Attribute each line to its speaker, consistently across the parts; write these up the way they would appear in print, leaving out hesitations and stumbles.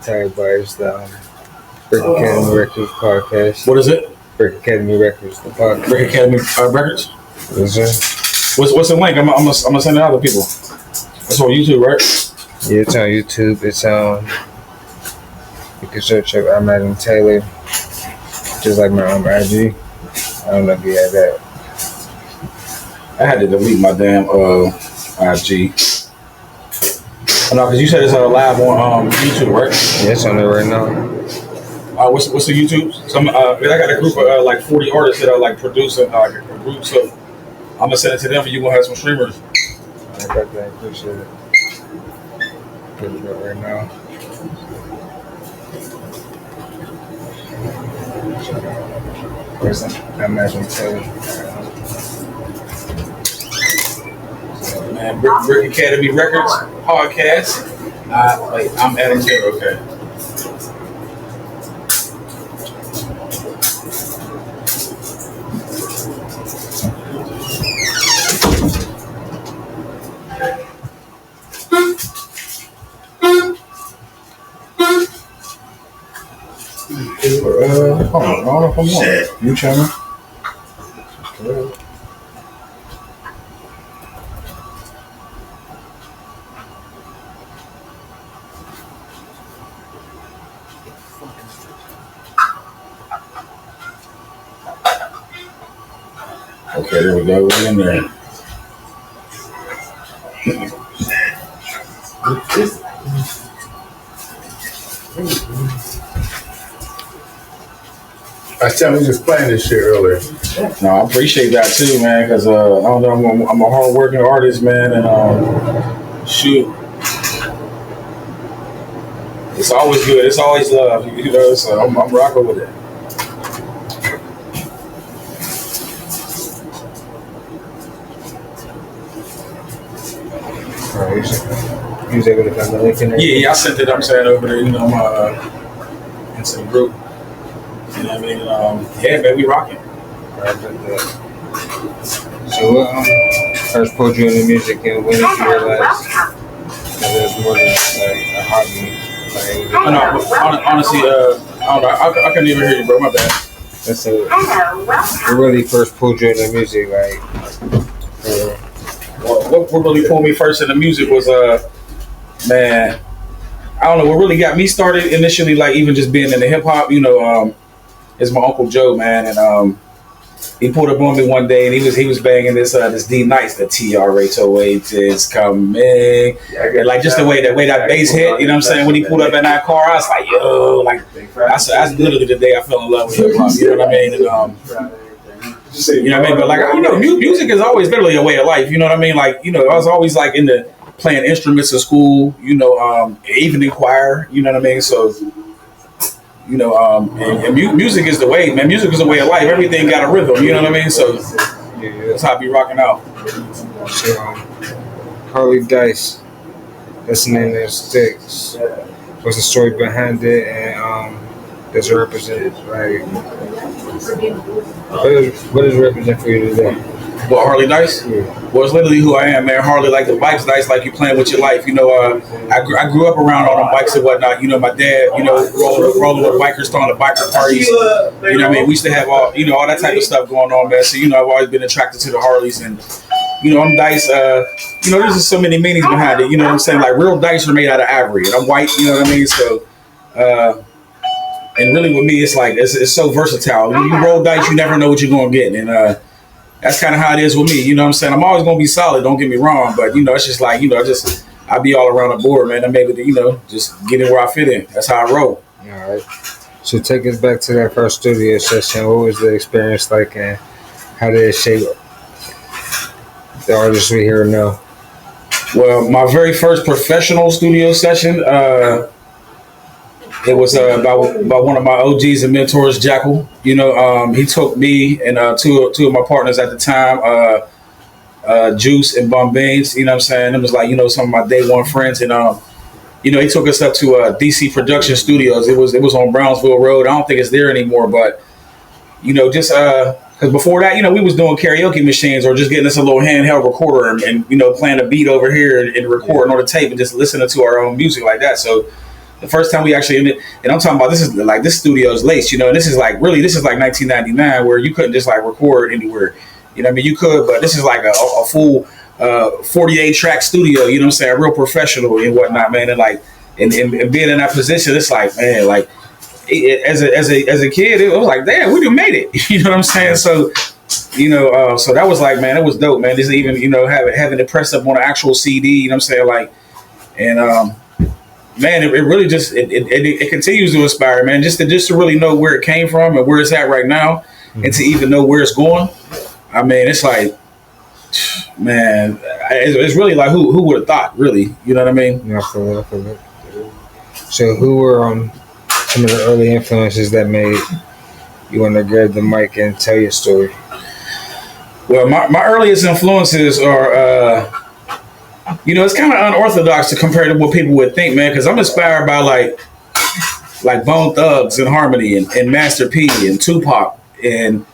Speaker 1: tagged by is the Brick Academy Records podcast.
Speaker 2: What is it?
Speaker 1: Brick Academy Records, the podcast.
Speaker 2: Brick Academy Records?
Speaker 1: Yes, sir.
Speaker 2: What's the link? I'm gonna send it out to people. It's on YouTube, right?
Speaker 1: Yeah, it's on YouTube. It's on. You can search up I'm Adam Taylor, just like my IG. I don't know if you have that.
Speaker 2: I had to delete my damn IG. Oh, no, because you said it's live on YouTube, right?
Speaker 1: Yeah, it's on there right now.
Speaker 2: What's the YouTube? I got a group of like 40 artists that are like producing a group, so I'm gonna send it to them, and you gonna have some streamers.
Speaker 1: I got that. Appreciate it. Put it up right now. Where's I'm Adam Taylor.
Speaker 2: Man, Brick Academy Records podcast. Wait, I'm Adam Taylor. Okay. Hold on, I don't know if I'm on. New channel. Okay, there we go. We're in there.
Speaker 3: I tell me just playing this shit earlier.
Speaker 2: No, I appreciate that too, man. Because I don't know, I'm a hard-working artist, man, and shoot, it's always good. It's always love, you know. So I'm rocking with it.
Speaker 1: You was able to find the link in there?
Speaker 2: Yeah, I sent it. I'm saying over there, you know, into the group. You know what I mean? Yeah, man, we rocking.
Speaker 1: So what first pulled you into music, and when did you realize that it was more than like a hobby?
Speaker 2: Honestly, I don't know. I couldn't even hear you, bro. My bad.
Speaker 1: That's what really first pulled you into music, like.
Speaker 2: What really pulled me first into music was man, I don't know. What really got me started initially, like even just being into hip hop, you know, is my Uncle Joe, man, and he pulled up on me one day, and he was banging this Dyse, the TRH08 is coming, and like just the way that bass hit, you know what I'm saying? When he pulled up in that car, I was like, yo, like that's literally the day I fell in love with hip hop, you know what I mean? And you know what I mean? But like, you know, music has always literally a way of life, you know what I mean? Like, you know, I was always like into playing instruments in school, you know, even in choir, you know what I mean? So, you know, and music is the way, man. Music is a way of life. Everything got a rhythm, you know what I mean? So that's how I be rocking out.
Speaker 1: So, Harley Dyse, that's the name that sticks. What's the story behind it, and does it represent, like, what does it represent for you today?
Speaker 2: Well, Harley Dyse?
Speaker 1: Yeah.
Speaker 2: Well, it's literally who I am, man. Harley, like the bikes, Dyse, like you playing with your life. You know, I grew up around all the bikes and whatnot. You know, my dad, you know, rolling with bikers, throwing the biker parties. You know what I mean? We used to have all that type of stuff going on, man. So, you know, I've always been attracted to the Harleys. And, you know, I'm Dyse, you know, there's just so many meanings behind it. You know what I'm saying? Like, real Dyse are made out of ivory. And I'm white, you know what I mean? So, and really with me, it's like, it's so versatile. When you roll dice, you never know what you're going to get. And, that's kind of how it is with me, you know what I'm saying? I'm always going to be solid, don't get me wrong, but, you know, it's just like, you know, I be all around the board, man. I'm able to, you know, just get in where I fit in. That's how I roll.
Speaker 1: All right. So take us back to that first studio session. What was the experience like, and how did it shape the artists we hear now?
Speaker 2: Well, my very first professional studio session, it was by one of my OGs and mentors, Jackal. You know, he took me and two of my partners at the time, Juice and Bombanes. You know what I'm saying? It was like, you know, some of my day one friends, and you know, he took us up to DC Production Studios. It was on Brownsville Road. I don't think it's there anymore, but you know, just because before that, you know, we was doing karaoke machines or just getting us a little handheld recorder and you know, playing a beat over here and recording on the tape and just listening to our own music like that. So The first time we actually ended, and I'm talking about this studio's laced, and this is like 1999 where you couldn't just like record anywhere. You know what I mean? You could, but this is like a full 48 track studio, you know what I'm saying? Real professional and whatnot, man. And like, and being in that position, it's like, man, like as a kid, it was like, damn, we done made it. You know what I'm saying? So, so that was like, man, it was dope, man. Just even, having it pressed up on an actual CD, you know what I'm saying? Like, and, man, it really just, it continues to inspire, man, just to really know where it came from and where it's at right now, and to even know where it's going. I mean, it's like, man, it's really like who would have thought, really? You know what I mean?
Speaker 1: Yeah, I feel it. So, who were some of the early influences that made you want to grab the mic and tell your story?
Speaker 2: Well, my earliest influences are, it's kind of unorthodox to compare to what people would think, man. Because I'm inspired by like Bone Thugs and Harmony and Master P and Tupac and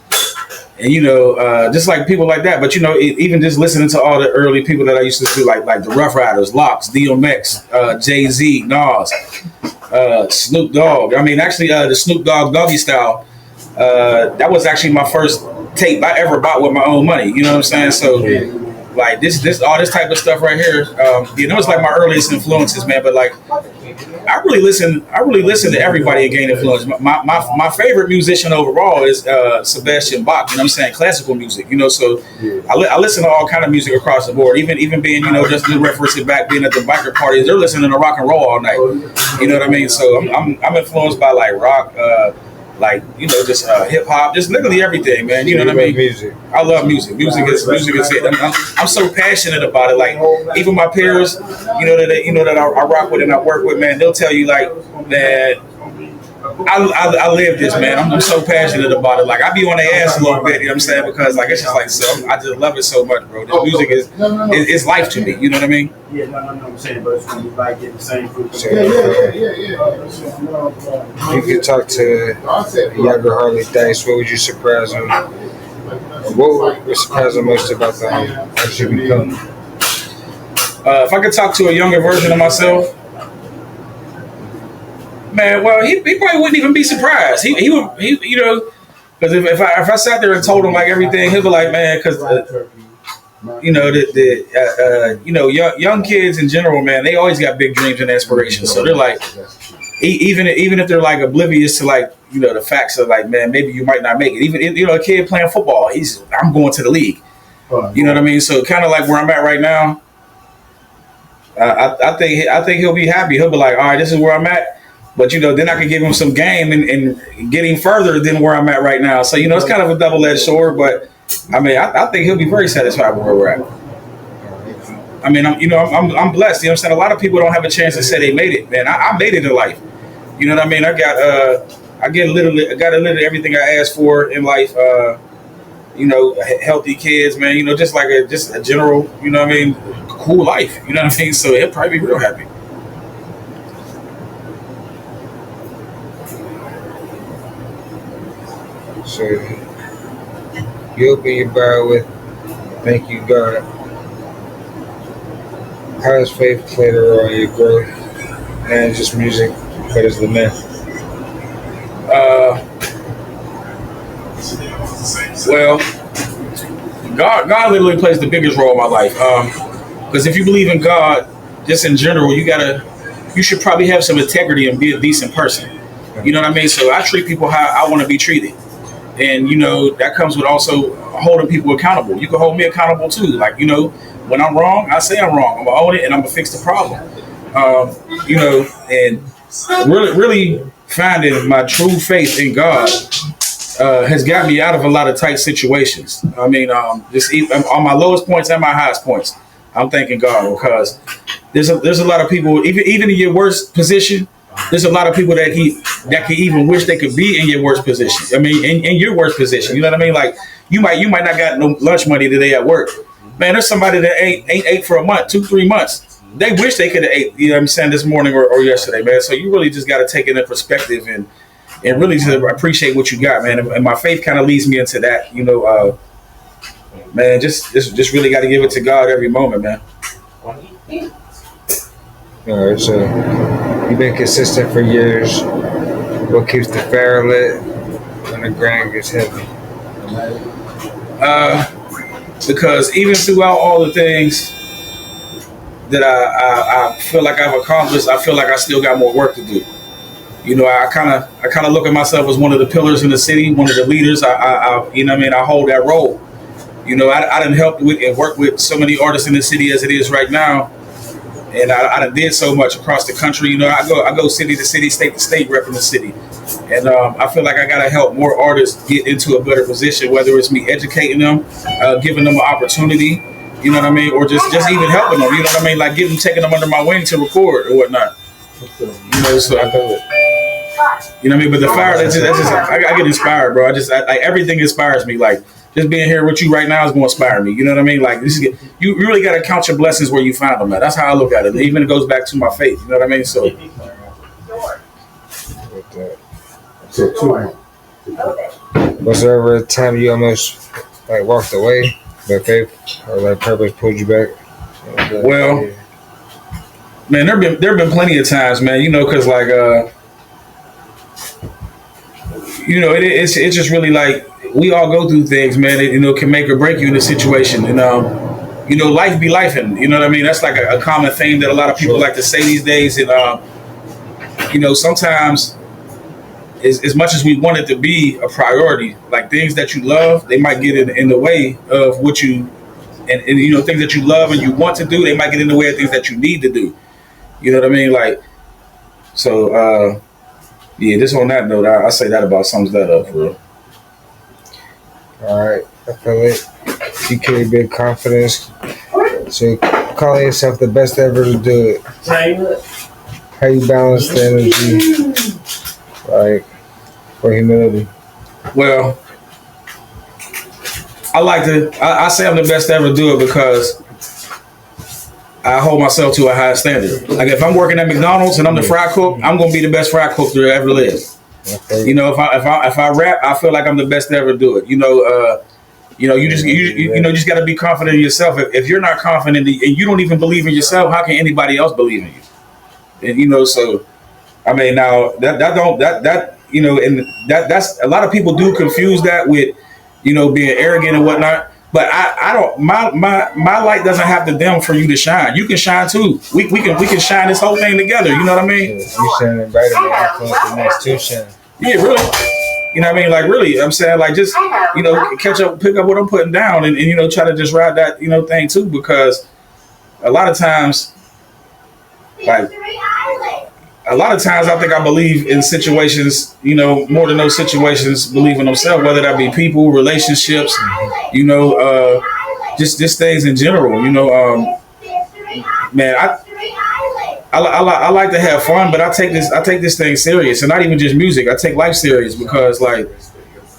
Speaker 2: just like people like that. But even just listening to all the early people that I used to do, like the Rough Riders, Locks, DMX, Jay-Z, Nas, Snoop Dogg. I mean, actually, the Snoop Dogg Doggy Style. That was actually my first tape I ever bought with my own money. You know what I'm saying? So, like this all this type of stuff right here. It's like my earliest influences, man. But like, I really listen to everybody and gain influence. My favorite musician overall is Sebastian Bach. You know what I'm saying? Classical music. So I listen to all kind of music across the board. Even being just to reference it back, being at the biker parties, they're listening to rock and roll all night. You know what I mean? So I'm influenced by like rock. Just hip hop, just literally everything, man. You know what I mean?
Speaker 1: Music.
Speaker 2: I love music. Music is it. I'm so passionate about it. Like even my peers, that I rock with and I work with, man. They'll tell you like that. I live this, man. I'm so passionate about it. Like I be on their ass a little bit, you know what I'm saying? Because like it's just like I just love it so much, bro. This music is life to me. You know what I mean?
Speaker 4: Yeah, no, I'm saying, but it's when you like getting the same fruit.
Speaker 1: You could talk to younger Harley Dyse. What would you surprise him? What would surprise him most about the as you become?
Speaker 2: If I could talk to a younger version of myself. Man, well, he probably wouldn't even be surprised. He would, because if I sat there and told him like everything, he'd be like, man, because young kids in general, man, they always got big dreams and aspirations. So they're like, even if they're like oblivious to like the facts of like, man, maybe you might not make it. Even a kid playing football, I'm going to the league. You know what I mean? So kind of like where I'm at right now. I think he'll be happy. He'll be like, all right, this is where I'm at. But, then I can give him some game and get him further than where I'm at right now. So, it's kind of a double-edged sword. But, I mean, I think he'll be very satisfied with where we're at. I mean, I'm blessed. You know what I'm saying? A lot of people don't have a chance to say they made it, man. I made it in life. You know what I mean? I got literally everything I asked for in life. Healthy kids, man. Just like a general, you know what I mean, cool life. You know what I mean? So he'll probably be real happy.
Speaker 1: So you open your bio with "Thank you, God." How has faith played a role in your growth, and just music, but as the man?
Speaker 2: Well, God literally plays the biggest role in my life. Because if you believe in God, just in general, you should probably have some integrity and be a decent person. You know what I mean? So I treat people how I want to be treated. And, that comes with also holding people accountable. You can hold me accountable too. Like, when I'm wrong, I say I'm wrong. I'm going to own it and I'm going to fix the problem. And really finding my true faith in God has got me out of a lot of tight situations. I mean, just on my lowest points and my highest points, I'm thanking God because there's a lot of people, even in your worst position, there's a lot of people that can even wish they could be in your worst position. I mean, in your worst position, you know what I mean? Like you might not got no lunch money today at work. Man, there's somebody that ain't ate for a month, 2-3 months. They wish they could have ate, you know what I'm saying, this morning or yesterday, man. So you really just got to take it in perspective and really just appreciate what you got, man. And my faith kind of leads me into that, man. Just really got to give it to God every moment, man.
Speaker 1: All right, so you've been consistent for years. What keeps the fire lit when the grind gets heavy?
Speaker 2: Uh, because even throughout all the things that I feel like I've accomplished, I feel like I still got more work to do. You know, I kind of look at myself as one of the pillars in the city, one of the leaders. You know what I mean, I hold that role. You know, I didn't help with and work with so many artists in the city as it is right now, and I done did so much across the country. You know, I go city to city, state to state, repping the city, and I feel like I gotta help more artists get into a better position. Whether it's me educating them, giving them an opportunity, you know what I mean, or just even helping them. You know what I mean, like taking them under my wing to record or whatnot. You know, so I go. You know what I mean? But the fire, I get inspired, bro. Like everything inspires me. Like just being here with you right now is going to inspire me. You know what I mean? Like you really got to count your blessings where you find them at. That's how I look at it. Even it goes back to my faith. You know what I mean? So.
Speaker 1: Was there ever a time you almost like walked away, but faith or like purpose pulled you back?
Speaker 2: Well, man, there've been plenty of times, man. You know, because like you know, it's just really like we all go through things, man. It, you know, can make or break you in a situation, and you know, life be life, and you know what I mean. That's like a common theme that a lot of people like to say these days, and you know, sometimes as much as we want it to be a priority, like things that you love, they might get in the way of what you, and you know, things that you love and you want to do, they might get in the way of things that you need to do. You know what I mean? Like, so. Yeah, just on that note, I say that about sums that up, bro.
Speaker 1: All right, I feel it. You carry big confidence, so calling yourself the best ever to do it. How you balance the energy, like, for humility?
Speaker 2: Well, I say I'm the best to ever do it because I hold myself to a high standard. Like if I'm working at McDonald's and I'm the fry cook, I'm gonna be the best fry cook there ever lived. You know, if I rap, I feel like I'm the best to ever do it. You know, you just got to be confident in yourself. If you're not confident and you don't even believe in yourself, how can anybody else believe in you? And you know, so I mean, now that you know, and that's a lot of people do confuse that with, you know, being arrogant and whatnot. But I don't. My light doesn't have to dim for you to shine. You can shine too. We can shine this whole thing together. You know what I mean?
Speaker 1: You shining brighter than influence the next two shine.
Speaker 2: Yeah, really. You know what I mean? Like really, I'm saying like just, you know, pick up what I'm putting down and you know, try to just ride that, you know, thing too, because a lot of times, like I think I believe in situations, you know, more than those situations believe in themselves, whether that be people, relationships, you know, just things in general, you know, man, I like to have fun, but I take this thing serious, and not even just music. I take life serious because, like,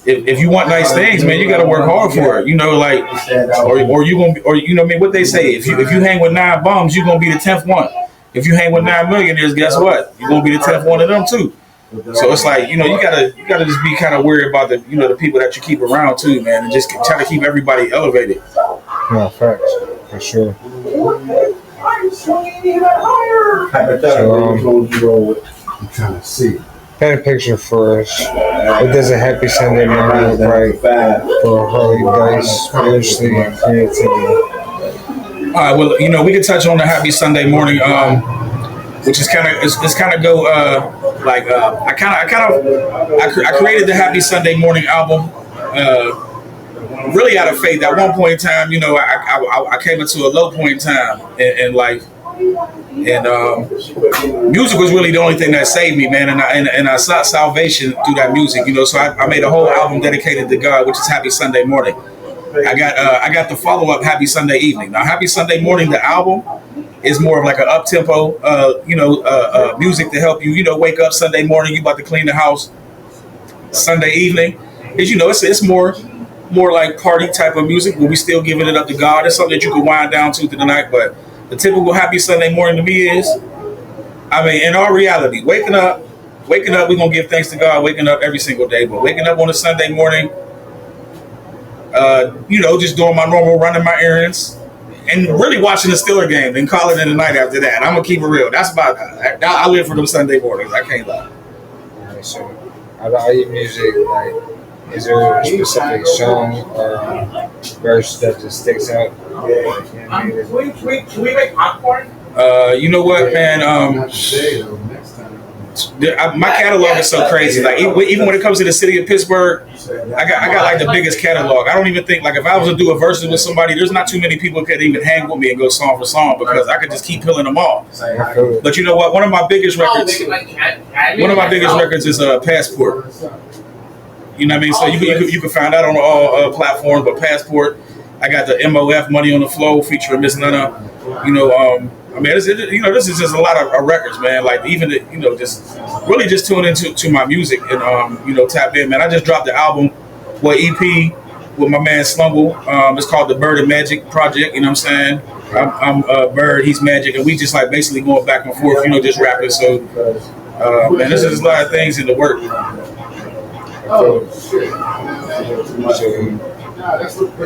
Speaker 2: if you want nice things, man, you got to work hard for it. You know, like, or you gonna, or you know, what I mean, what they say, if you hang with 9 bums, you are gonna be the 10th one. If you hang with 9 millionaires, guess what? You're gonna be the 10th one of them too. So it's like, you know, you gotta just be kind of worried about the, you know, the people that you keep around too, man, and just try to keep everybody elevated.
Speaker 1: No, facts, for sure. So,
Speaker 3: I'm trying to see.
Speaker 1: paint a picture for us. What does a happy Sunday morning look like for Harley, Dyse, spiritually and creativity?
Speaker 2: All right, well, you know, we can touch on the happy Sunday morning, which is kind of it's kind of go I created the Happy Sunday Morning album really out of faith. At one point in time, you know, I came into a low point in time in life, and music was really the only thing that saved me, man. And I sought salvation through that music, you know. So I made a whole album dedicated to God, which is Happy Sunday Morning. I got the follow up Happy Sunday Evening. Now, Happy Sunday Morning, the album, is more of like an up tempo, music to help you, you know, wake up Sunday morning. You about to clean the house. Sunday evening is, you know, it's more like party type of music, but we still giving it up to God. It's something that you can wind down to through the night. But the typical Happy Sunday Morning to me is, I mean, in our reality, waking up, we're gonna give thanks to God. Waking up every single day, but waking up on a Sunday morning. You know, just doing my normal running my errands and really watching the Steeler game, then calling it a night after that. I'm gonna keep it real. That's about I live for them Sunday mornings. I can't lie.
Speaker 1: Alright, so out of all your music, like, is there a specific song or verse that just sticks out?
Speaker 4: Can we make popcorn?
Speaker 2: You know what, man? My catalog is so crazy. Like even when it comes to the city of Pittsburgh, I got like the biggest catalog. I don't even think like if I was to do a verses with somebody, there's not too many people that could even hang with me and go song for song because I could just keep peeling them off. But you know what? One of my biggest records is Passport. You know what I mean? So you can find that on all platforms, but Passport. I got the MOF Money on the Flow featuring Miss Nana. You know, I mean, this is just a lot of records, man. Like even just really just tune into my music and tap in, man. I just dropped the album, EP with my man Slumble. It's called the Bird and Magic Project. You know what I'm saying? I'm Bird, he's Magic, and we just like basically going back and forth, just rapping. So, man, there's just a lot of things in the work.
Speaker 1: So, is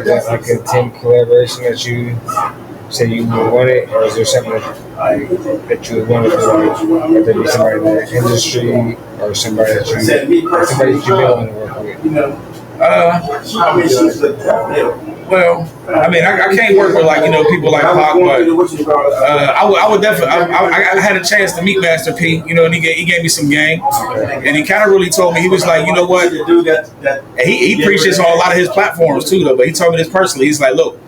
Speaker 1: that like a team collaboration that you say you would want it, or is there something that you would want to do, like, whether it be somebody in the industry or somebody that you want to work with?
Speaker 2: Well, I mean, I can't work with people like Pac, but I would definitely. I had a chance to meet Master P, and he gave me some game, and he kind of really told me, he was like, you know what, and he preached this on a lot of his platforms too, though. But he told me this personally. He's like, look,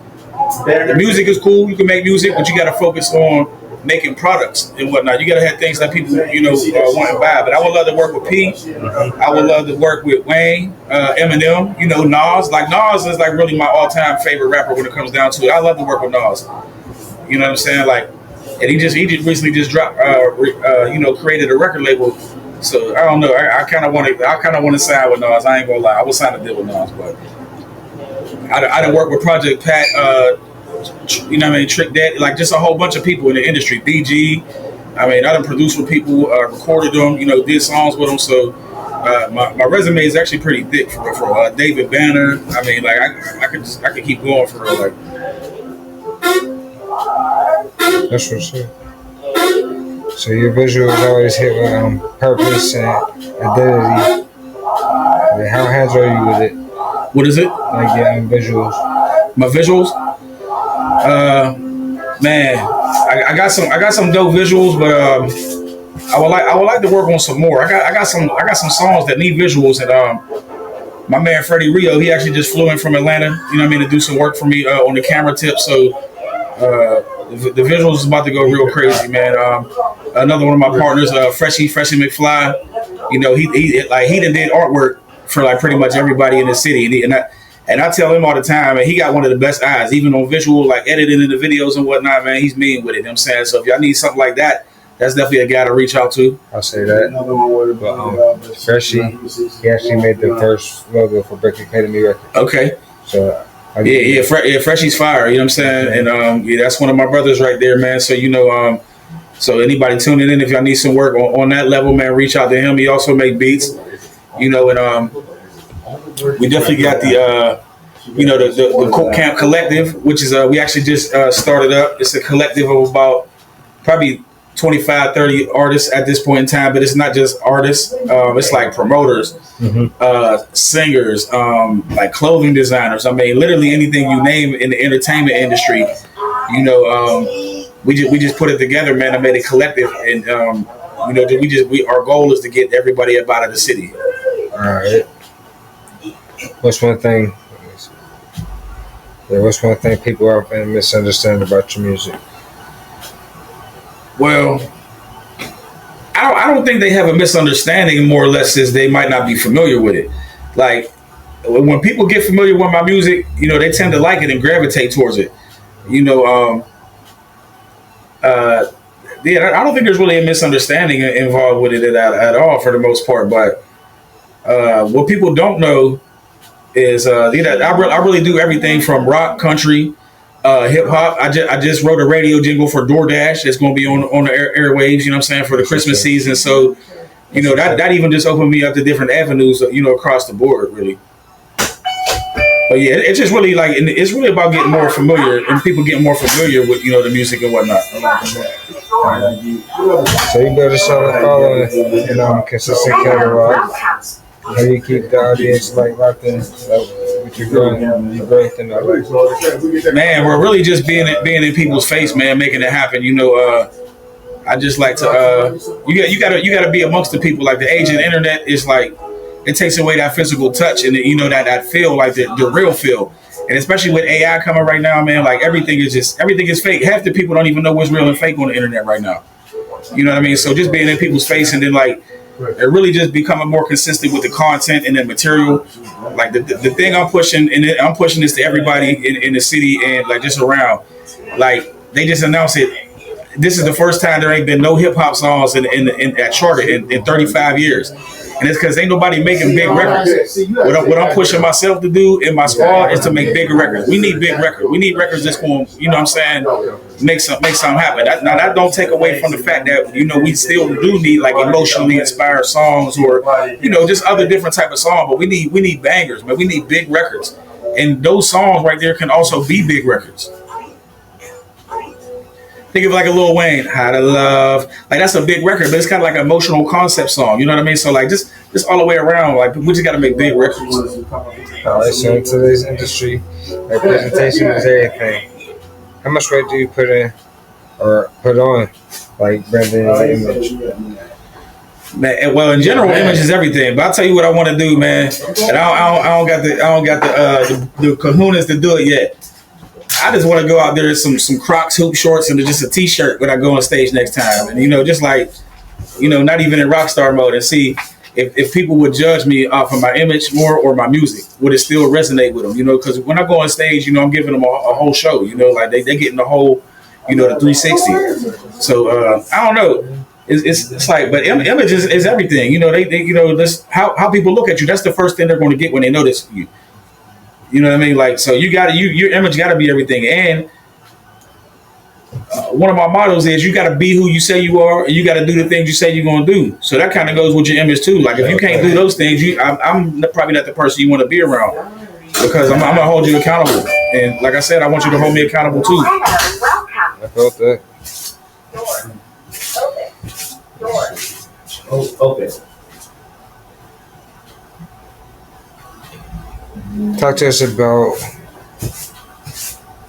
Speaker 2: the music is cool. You can make music, but you got to focus on making products and whatnot. You got to have things that people, want to buy. But I would love to work with P. I would love to work with Wayne, Eminem, Nas. Like Nas is like really my all-time favorite rapper when it comes down to it. I love to work with Nas. You know what I'm saying? Like, and he just recently just dropped, created a record label. So I don't know. I kind of want to sign with Nas. I ain't gonna lie. I would sign a deal with Nas, but I done work with Project Pat. Trick Daddy, like just a whole bunch of people in the industry. BG, I mean, I done produced with people, recorded them, did songs with them. So my resume is actually pretty thick for David Banner. I mean, like I could keep going for real. Like
Speaker 1: that's for sure. So your visuals always hit with purpose and identity. I mean, how hands are you with it?
Speaker 2: What is it?
Speaker 1: Like your visuals.
Speaker 2: My visuals. Man, I got some dope visuals, but I would like to work on some more. I got some songs that need visuals, and my man Freddie Rio, he actually just flew in from Atlanta, to do some work for me on the camera tip. So the visuals is about to go real crazy, man. Another one of my partners, Freshie McFly, he done did artwork for like pretty much everybody in the city, and I tell him all the time, and he got one of the best eyes, even on visual, like editing in the videos and whatnot, man. He's mean with it, you know what I'm saying? So if y'all need something like that, that's definitely a guy to reach out to.
Speaker 1: I'll say that. But Freshie, he actually made the first logo for Brick Academy Records.
Speaker 2: Okay.
Speaker 1: So
Speaker 2: Freshie's fire, you know what I'm saying? And that's one of my brothers right there, man. So so anybody tuning in, if y'all need some work on that level, man, reach out to him. He also make beats, and we definitely got the Cook Camp Collective, which is we actually just started up. It's a collective of about probably 25, 30 artists at this point in time, but it's not just artists. It's like promoters, singers, like clothing designers. I mean, literally anything you name in the entertainment industry. We just put it together, man. I made a collective, and our goal is to get everybody up out of the city.
Speaker 1: All right. What's one thing people often misunderstand about your music?
Speaker 2: Well, I don't think they have a misunderstanding. More or less, is they might not be familiar with it. Like when people get familiar with my music, they tend to like it and gravitate towards it. I don't think there's really a misunderstanding involved with it at all for the most part. But what people don't know is I really do everything from rock, country, hip hop. I just wrote a radio jingle for DoorDash. It's going to be on the airwaves. You know what I'm saying, for the Christmas season. So that even just opened me up to different avenues. Across the board, really. But yeah, it's just really like it's really about getting more familiar and people getting more familiar with the music and whatnot.
Speaker 1: So you build a solid following and consistent catalog. How do you keep the audience like locked in with your growth and all that?
Speaker 2: Man, we're really just being in people's face, man, making it happen. I just like to you gotta be amongst the people. Like the age of the internet is like it takes away that physical touch and that feel, like the real feel. And especially with AI coming right now, man, like everything is fake. Half the people don't even know what's real and fake on the internet right now. You know what I mean? So just being in people's face and then like it really just becoming more consistent with the content and the material. Like the thing I'm pushing, and I'm pushing this to everybody in the city and like just around. Like they just announced it. This is the first time there ain't been no hip hop songs at Charter in 35 years. And it's because ain't nobody making big records. What I'm pushing myself to do in my squad is to make bigger records. We need big records. We need records that's going, make something happen. That don't take away from the fact that, we still do need like emotionally inspired songs or, just other different type of songs. But we need bangers, man. We need big records. And those songs right there can also be big records. Think of like a Lil Wayne, How to Love. Like that's a big record, but it's kind of like an emotional concept song. You know what I mean? So like just all the way around, like we just got to make big records.
Speaker 1: All right, so in today's industry, like presentation is everything. How much weight do you put in or put on, like branding and image?
Speaker 2: Man, well, in general, image is everything. But I'll tell you what I want to do, man. And I don't got the kahunas to do it yet. I just want to go out there in some Crocs hoop shorts and just a t-shirt when I go on stage next time. And, just like, not even in rock star mode and see if people would judge me off of my image more or my music, would it still resonate with them? Because when I go on stage, I'm giving them a whole show, like they getting the whole, the 360. So I don't know. It's like, but image is everything. They this how people look at you. That's the first thing they're going to get when they notice you. You know what I mean? Like, so your image got to be everything. And one of my mottos is you got to be who you say you are, and you got to do the things you say you're going to do. So that kind of goes with your image too. Like if you can't do those things, I'm probably not the person you want to be around because I'm going to hold you accountable. And like I said, I want you to hold me accountable too.
Speaker 1: I felt that.
Speaker 4: Okay.
Speaker 1: Talk to us about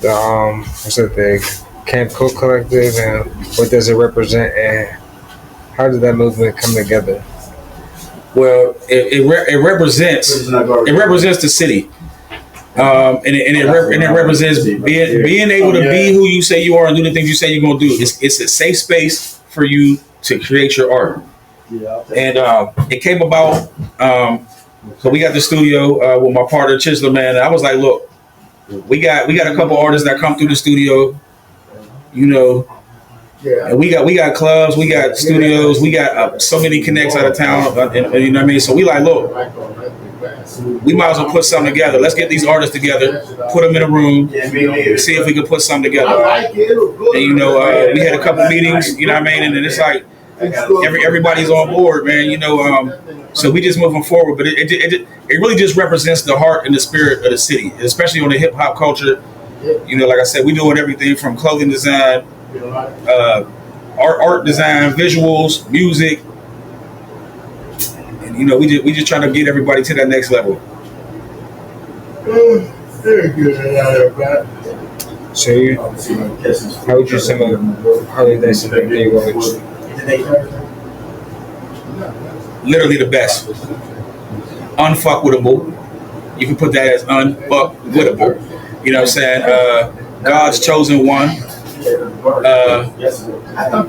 Speaker 1: the Camp Cook Collective and what does it represent and how did that movement come together?
Speaker 2: Well, it represents the city, and it represents being able to be who you say you are and do the things you say you're gonna do. It's a safe space for you to create your art, and it came about. So we got the studio with my partner Chisler, man. And I was like, look, we got a couple artists that come through the studio, and we got clubs, we got studios, we got so many connects out of town, and you know what I mean. So we like, look, we might as well put something together. Let's get these artists together, put them in a room, see if we can put something together. And we had a couple meetings, you know what I mean, and then it's like everybody's on board, man. So we just moving forward, but it really just represents the heart and the spirit of the city, especially on the hip hop culture. Like I said, we doing everything from clothing design, art design, visuals, music, and we just trying to get everybody to that next level.
Speaker 1: So how would you sum up Harley Dyse and Big Watch?
Speaker 2: Literally the best. Unfuckwittable. You can put that as unfuckwittable. You know what I'm saying? God's chosen one. Dad of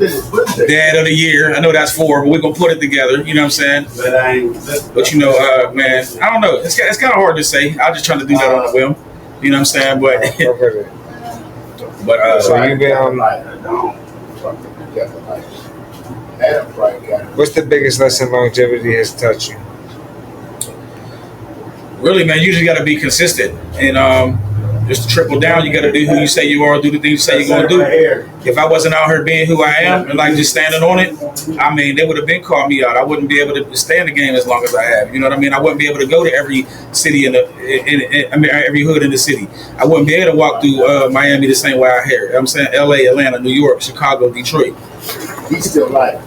Speaker 2: the year. I know that's 4, but we're gonna put it together. You know what I'm saying? But man, I don't know. It's kind of hard to say. I'm just trying to do that on the whim. You know what I'm saying? But
Speaker 1: so you been what's the biggest lesson longevity has taught you?
Speaker 2: Really, man, you just got to be consistent. And just to trickle down. You got to do who you say you are, do the things you say you're going to do. If I wasn't out here being who I am and like just standing on it, I mean, they would have been called me out. I wouldn't be able to stay in the game as long as I have. You know what I mean? I wouldn't be able to go to every city every hood in the city. I wouldn't be able to walk through Miami the same way I hear. I'm saying LA, Atlanta, New York, Chicago, Detroit.
Speaker 3: He's still alive.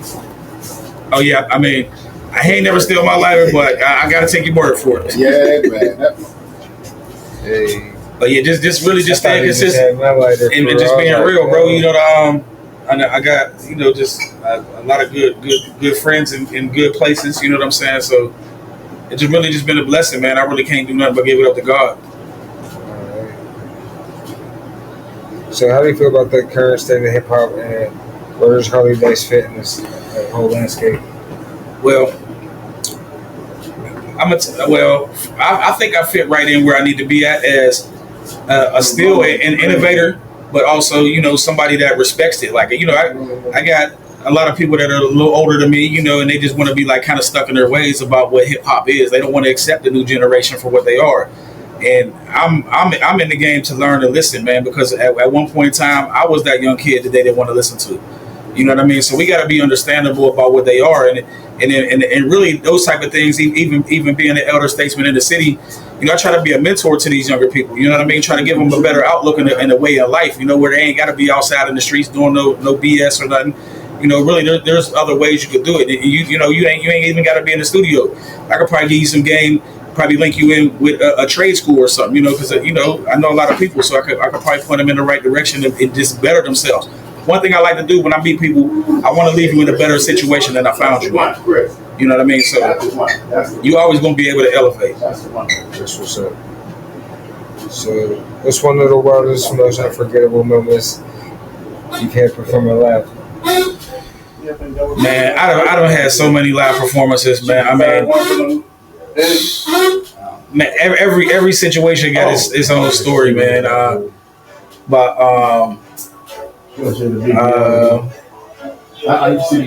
Speaker 2: Oh yeah, I mean, I ain't never steal my lighter, but I gotta take your word for it.
Speaker 3: Yeah, man.
Speaker 1: Hey.
Speaker 2: But yeah, just really staying consistent and just being real, bro. You know, I got just a lot of good friends in good places. You know what I'm saying? So it's just really just been a blessing, man. I really can't do nothing but give it up to God.
Speaker 1: So how do you feel about the current state of hip hop and where does Harley Dyse fit in this whole landscape?
Speaker 2: Well, I think I fit right in where I need to be at as still an innovator, but also somebody that respects it. Like I got a lot of people that are a little older than me, and they just want to be like kind of stuck in their ways about what hip hop is. They don't want to accept the new generation for what they are. And I'm in the game to learn and listen, man, because at one point in time I was that young kid that they didn't want to listen to. You know what I mean? So we got to be understandable about what they are, and really those type of things. Even being an elder statesman in the city, I try to be a mentor to these younger people. You know what I mean? Try to give them a better outlook and a way of life. Where they ain't got to be outside in the streets doing no BS or nothing. Really there's other ways you could do it. You ain't even got to be in the studio. I could probably give you some game. Probably link you in with a trade school or something. Because I know a lot of people, so I could probably point them in the right direction and just better themselves. One thing I like to do when I meet people, I want to leave you in a better situation than I found you in. You know what I mean? So you always going to be able to elevate.
Speaker 1: That's what's up. So what's one of the wildest, most unforgettable moments you've had performing live?
Speaker 2: Man, I don't have so many live performances, man. I mean, every situation got its own story, man.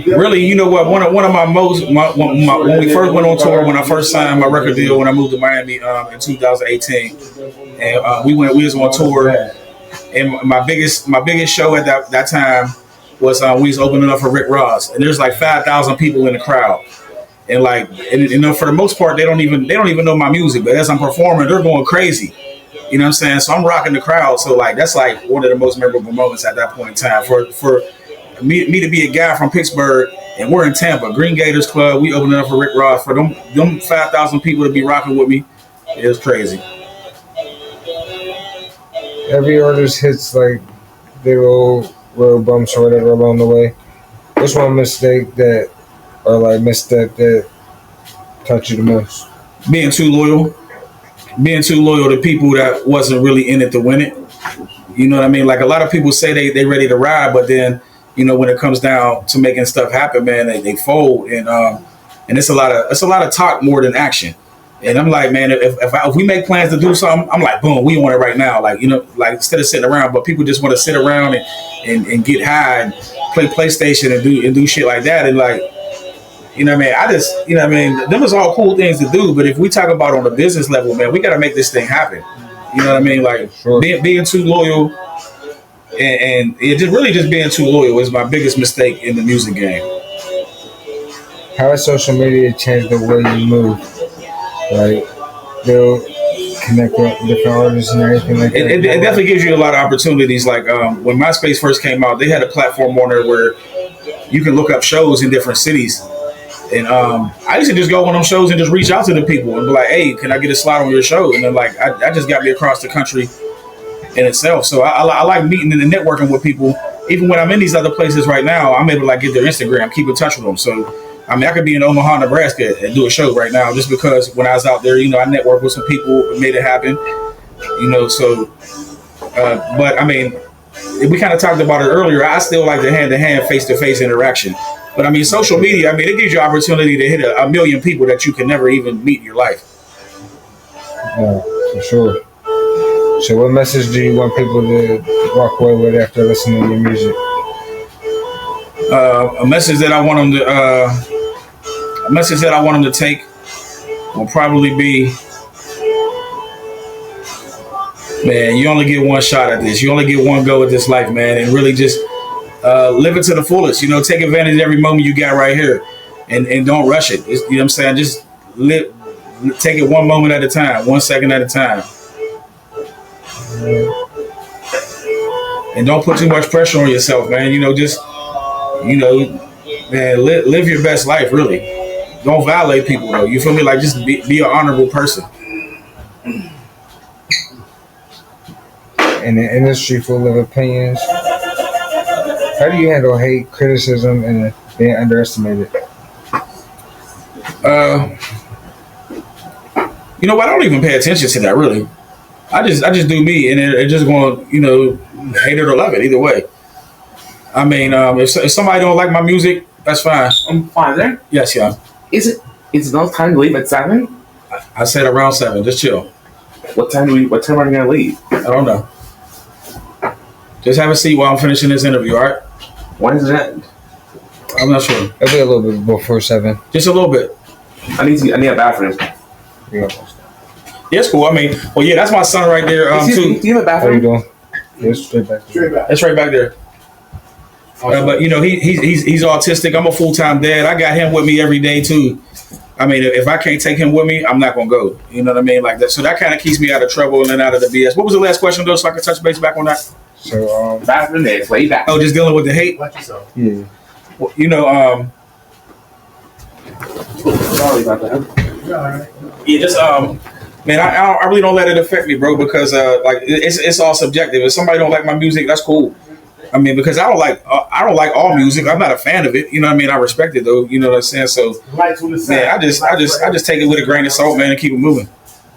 Speaker 2: Really, you know what? One of my when we first went on tour, when I first signed my record deal, when I moved to Miami in 2018, and we was on tour, and my biggest show at that time was we was opening up for Rick Ross, and there's like 5,000 people in the crowd, and for the most part they don't even know my music, but as I'm performing, they're going crazy. You know what I'm saying? So I'm rocking the crowd. So that's like one of the most memorable moments at that point in time. For me to be a guy from Pittsburgh and we're in Tampa, Green Gators Club, we opening up for Rick Ross. For them 5,000 people to be rocking with me, it was crazy.
Speaker 1: Every artist hits like their little road bumps or whatever along the way. What's one mistake that misstep that taught you the most?
Speaker 2: Being too loyal to people that wasn't really in it to win it. You know what I mean? Like a lot of people say they ready to ride, but then when it comes down to making stuff happen, man, they fold, and it's a lot of talk more than action. And I'm like, man, if we make plans to do something, I'm like, boom, we want it right now. Like instead of sitting around, but people just want to sit around and get high and play PlayStation and do shit like that, and like. Them is all cool things to do, but if we talk about on a business level, man, we got to make this thing happen. You know what I mean? Like sure. being too loyal and it just being too loyal is my biggest mistake in the music game.
Speaker 1: How has social media changed the way you move? Like, they'll connect with different artists and everything like that?
Speaker 2: It definitely gives you a lot of opportunities. Like when MySpace first came out, they had a platform on there where you can look up shows in different cities. And I used to just go on them shows and just reach out to the people and be like, hey, can I get a slot on your show? And then like, I just got me across the country in itself. So I like meeting and networking with people. Even when I'm in these other places right now, I'm able to like get their Instagram, keep in touch with them. So, I mean, I could be in Omaha, Nebraska and do a show right now just because when I was out there, I networked with some people and made it happen, but I mean, we kind of talked about it earlier. I still like the hand-to-hand, face-to-face interaction. But I mean, social media, I mean, it gives you opportunity to hit a million people that you can never even meet in your life.
Speaker 1: Yeah, for sure. So what message do you want people to walk away with after listening to your music?
Speaker 2: A message that I want them to take will probably be Man, you only get one shot at this. You only get one go at this life, man, and really just live it to the fullest. You know, take advantage of every moment you got right here, and don't rush it. You know what I'm saying? Just take it one moment at a time, 1 second at a time, and don't put too much pressure on yourself, man. You know, just man, live your best life. Really, don't violate people though. You feel me? Like just be an honorable person.
Speaker 1: In an industry full of opinions, how do you handle hate, criticism, and being underestimated?
Speaker 2: You know what? I don't even pay attention to that really. I just do me, and it just going to hate it or love it either way. I mean, if somebody don't like my music, that's fine.
Speaker 5: Father?
Speaker 2: Yes, yeah.
Speaker 5: It's not time to leave at 7?
Speaker 2: I said around 7. Just chill.
Speaker 5: What time are you gonna leave?
Speaker 2: I don't know. Just have a seat while I'm finishing this interview, all right?
Speaker 5: When does it end?
Speaker 2: I'm not sure.
Speaker 1: It'll be a little bit before 7.
Speaker 2: Just a little bit.
Speaker 5: I need a bathroom.
Speaker 1: Yeah.
Speaker 2: Yeah, it's cool. I mean, well, yeah, that's my son right there, too.
Speaker 5: Do you have a
Speaker 1: How you
Speaker 5: bathroom?
Speaker 1: doing? Yeah, straight back.
Speaker 2: That's right back there. But he's autistic. I'm a full-time dad. I got him with me every day too. I mean, if I can't take him with me, I'm not gonna go. You know what I mean, like that. So that kind of keeps me out of trouble and out of the BS. What was the last question though, so I can touch base back on that?
Speaker 1: So
Speaker 5: Bathroom is way back.
Speaker 2: Oh, just dealing with the hate.
Speaker 3: Watch yourself.
Speaker 1: yeah.
Speaker 2: Well,
Speaker 5: Sorry about that.
Speaker 3: You're all right.
Speaker 2: yeah, just man, I really don't let it affect me, bro, because like it's all subjective. If somebody don't like my music, that's cool. I mean, because I don't like all music. I'm not a fan of it. You know what I mean? I respect it though. You know what I'm saying? So
Speaker 3: Lights on the side.
Speaker 2: man, I just take it with a grain of salt, man, and keep it moving.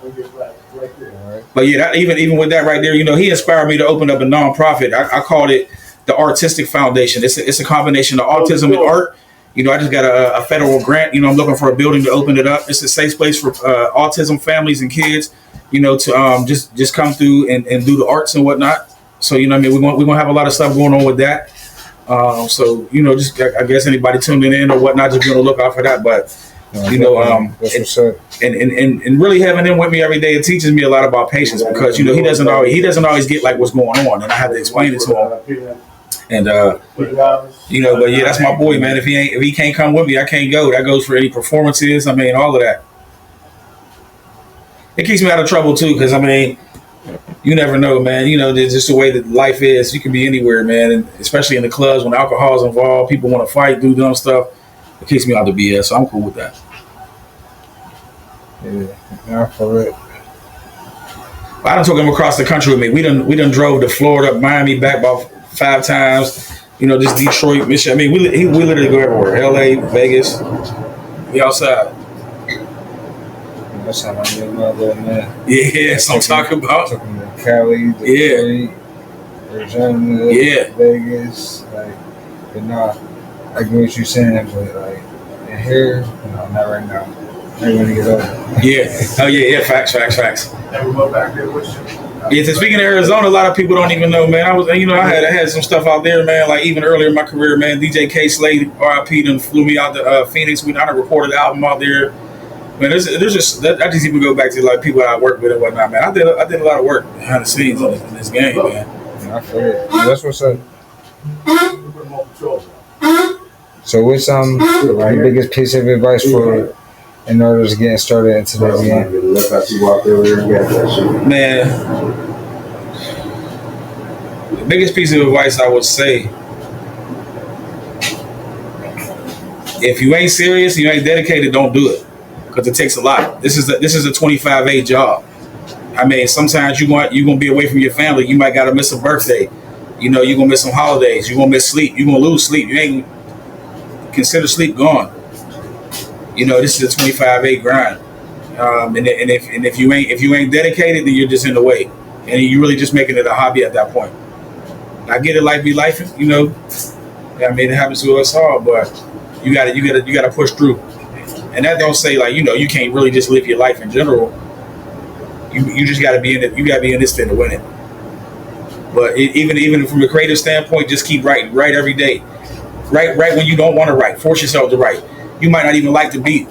Speaker 3: Right there.
Speaker 2: But yeah, even with that right there, he inspired me to open up a nonprofit. I called it the Artistic Foundation. It's a combination of autism and art. I just got a federal grant. I'm looking for a building to open it up. It's a safe place for autism families and kids. To just come through and do the arts and whatnot. So we're gonna have a lot of stuff going on with that. Just I guess anybody tuning in or whatnot, just gonna look out for that. But
Speaker 1: That's what's up.
Speaker 2: and really having him with me every day, it teaches me a lot about patience because he doesn't always get like what's going on, and I have to explain it to him. And but yeah, that's my boy, man. If he can't come with me, I can't go. That goes for any performances. I mean, all of that. It keeps me out of trouble too, because I mean, you never know, man. There's just the way that life is. You can be anywhere, man, and especially in the clubs when alcohol's involved, people want to fight, do dumb stuff. It keeps me out of BS, so I'm cool with that.
Speaker 1: Yeah, for it.
Speaker 2: I done took him across the country with me. We done drove to Florida, Miami, back about 5 times. Just Detroit, Michigan. I mean, we literally go everywhere. LA, Vegas. We outside.
Speaker 1: That's how I knew my little man.
Speaker 2: Yeah, that's what I'm talking about.
Speaker 1: Took him to Cali, Detroit, Arizona,
Speaker 2: Yeah.
Speaker 1: Vegas. But nah, I get what you're saying, but in here, no, not right now. I want to get over.
Speaker 2: Yeah. Oh yeah. Facts.
Speaker 3: Never go back there with you.
Speaker 2: Yeah. So speaking of Arizona, a lot of people don't even know, man. I had some stuff out there, man. Like even earlier in my career, man. DJ K Slade, R.I.P. Done flew me out to Phoenix. I done recorded the album out there. Man, there's just I just even go back to like people that I work with and whatnot, man. I did a lot of work behind the scenes in this game, man.
Speaker 1: I feel it. That's what's up. So what's your biggest piece of advice for in order to get started in today's game?
Speaker 2: Man, the biggest piece of advice I would say, if you ain't serious, you ain't dedicated, don't do it. Because it takes a lot. This is a 25-8 job. I mean, sometimes you're gonna be away from your family. You might gotta miss a birthday. You're gonna miss some holidays. You're gonna miss sleep. You're gonna lose sleep. You ain't consider sleep gone. This is a 25-8 grind. And if you ain't dedicated, then you're just in the way, and you're really just making it a hobby at that point. I get it, life be life. I mean, it happens to us all, but you gotta push through. And that don't say like you can't really just live your life in general. You just got to be in it. You got to be in this thing to win it. But even from a creative standpoint, just keep writing. Write every day. Write when you don't want to write. Force yourself to write. You might not even like the beat.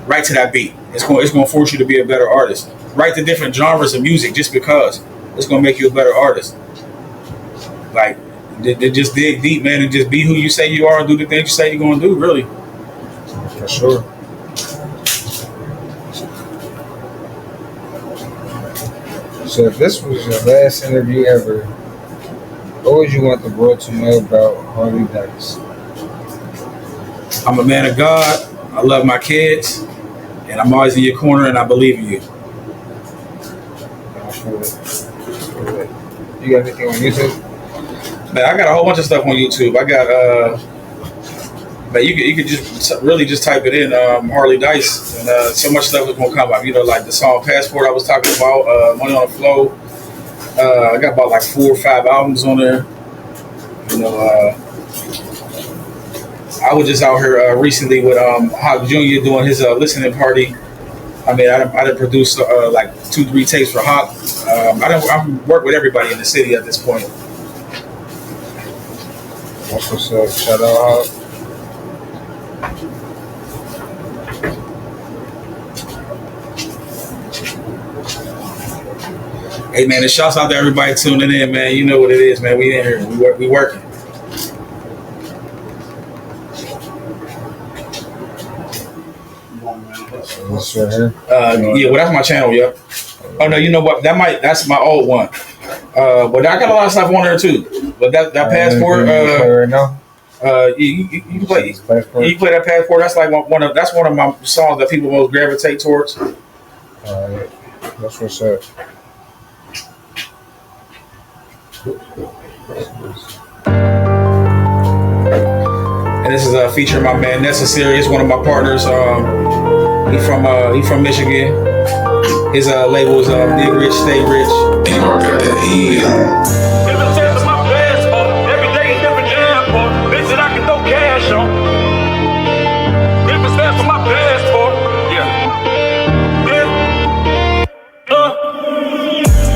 Speaker 2: Write to that beat. It's going to force you to be a better artist. Write the different genres of music just because. it's gonna make you a better artist. Like, just dig deep, man, and just be who you say you are and do the things you say you're gonna do. Really,
Speaker 1: For sure. So if this was your last interview ever, what would you want the world to know about Harley Dyse?
Speaker 2: I'm a man of God. I love my kids, and I'm always in your corner, and I believe in you.
Speaker 1: I feel it. You got anything on YouTube?
Speaker 2: Man, I got a whole bunch of stuff on YouTube. I got man, you could just really just type it in Harley Dyse, and so much stuff is gonna come up. You know, like the song Passport I was talking about, Money on the Flow. I got about like 4 or 5 albums on there. You know, I was just out here recently with Hawk Jr. doing his listening party. I mean, I done produced like 2-3 tapes for Hawk. I work with everybody in the city at this point.
Speaker 1: That's what's up. Shout out Hawk.
Speaker 2: Hey man, and shouts out to everybody tuning in, man. You know what it is, man. We in here. We working.
Speaker 1: This right here.
Speaker 2: Yeah, well, that's my channel, yeah. Oh no, you know what? That's my old one. But I got a lot of stuff on there too. But that Passport,
Speaker 1: right now.
Speaker 2: you can play.
Speaker 1: Passport.
Speaker 2: You can play that Passport. That's like one of my songs that people most gravitate towards.
Speaker 1: Alright, that's what's up.
Speaker 2: And this is featuring my man Necessary. It's one of my partners. He from Michigan. His label is Dig Rich, Stay Rich.
Speaker 6: Every day is different airport. Bitch that I can throw cash on. Different stamp for my passport. Yeah.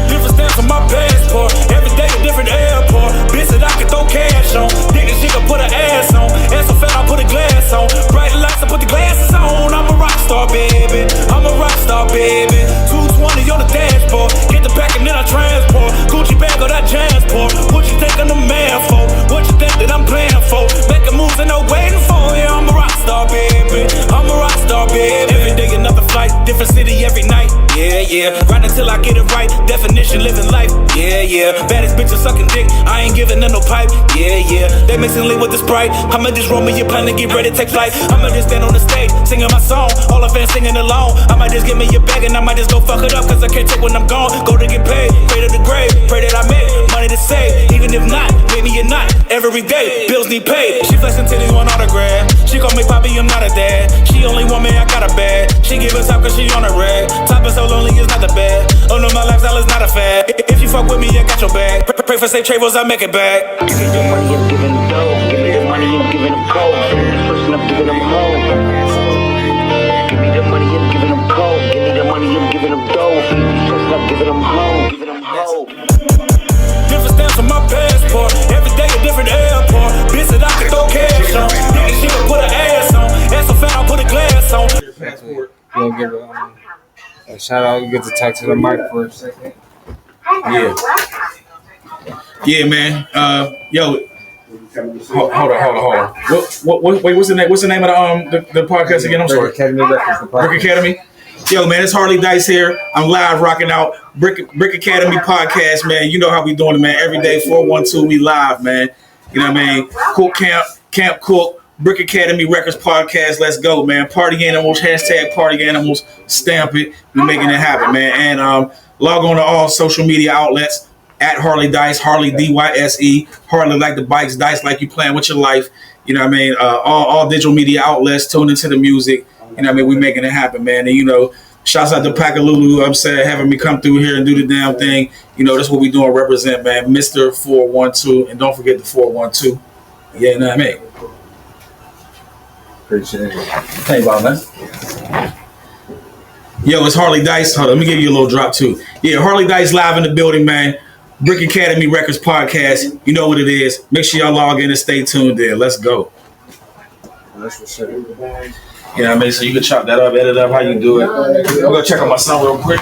Speaker 6: Different stamp for my passport. Every day a different airport. Bitch that I can throw cash on. Dig this shit, put her ass on. Ass so fat, I put a glass on. Bright lights, I put the glasses on. I'm a rock star, baby. I'm a rock star, baby. 220 on the dashboard. Get the pack and then I transport. Gucci bag or that transport. What you think I'm the man for? What you think that I'm playing for? Making moves and no waiting for. Yeah, I'm a rock star, baby. I'm a rock star, baby. Every day another flight, different city every night. Yeah, yeah. Right until I get it right. Definition living life. Yeah, yeah. Baddest bitches sucking dick. I ain't giving them no pipe. Yeah, yeah. They mixing lit with the Sprite. I'ma just roll me your plan to get ready to take flight. I'ma just stand on the stage singing my song. All the fans singing along. I might just give me your bag and I might just go fuck it up. Cause I can't take when I'm gone. Go to get paid. Pray to the grave. Pray that I make money to save. Even if not, maybe you're not. Every day, bills need paid. She flexing titties on autograph. She call me Poppy, I'm not a dad. She only want me, I got a bad. She give us top cause she on a red. Top is so lonely, it's not the bad. Oh no, my lifestyle is not a fad. If you fuck with me, I got your back. Pray for safe travels, I make it back.
Speaker 7: Give me the money, I'm giving them dough. Give me the money, I'm giving them cold. First I'm giving them hoes. Give me the money, I'm giving them cold. Give me the money, I'm giving them dough. First I'm giving them hoes. Giving them hoes.
Speaker 6: Different stamps on my passport. Every day a different airport. Bitch that I can throw cash on. Nigga, she can put her ass on. Ass so fat, I put a glass on.
Speaker 2: Passport.
Speaker 1: You'll give a shout out. You get to talk to the mic for a second.
Speaker 2: Yeah. Yeah, man. Yo. Hold on. Wait, what's the name of the podcast again? I'm sorry.
Speaker 1: Brick Academy Records, the podcast.
Speaker 2: Brick Academy. Yo, man, it's Harley Dyse here. I'm live rocking out Brick Academy podcast, man. You know how we doing it, man. Every day, 412, we live, man. You know what I mean? Cook Camp Cook, Brick Academy Records podcast. Let's go, man. Party Animals, hashtag Party Animals. Stamp it. We're making it happen, man. And log on to all social media outlets at Harley Dyse, Harley DYSE. Harley like the bikes, Dyse like you playing with your life. You know what I mean? All digital media outlets, tune into the music. You know what I mean? We're making it happen, man. And, you know, shouts out to Packalulu, I'm saying, having me come through here and do the damn thing. You know, that's what we doing, represent, man. Mr. 412. And don't forget the 412. Yeah, you know what I mean?
Speaker 1: Appreciate it.
Speaker 2: Hey, Bob, man. Yo, it's Harley Dyse. Hold on, let me give you a little drop, too. Yeah, Harley Dyse live in the building, man. Brick Academy Records podcast. You know what it is. Make sure y'all log in and stay tuned there. Let's go.
Speaker 1: That's what's up.
Speaker 2: You know what I mean? So you can chop that up, edit up, how you do it. I'm going to check on my son real quick.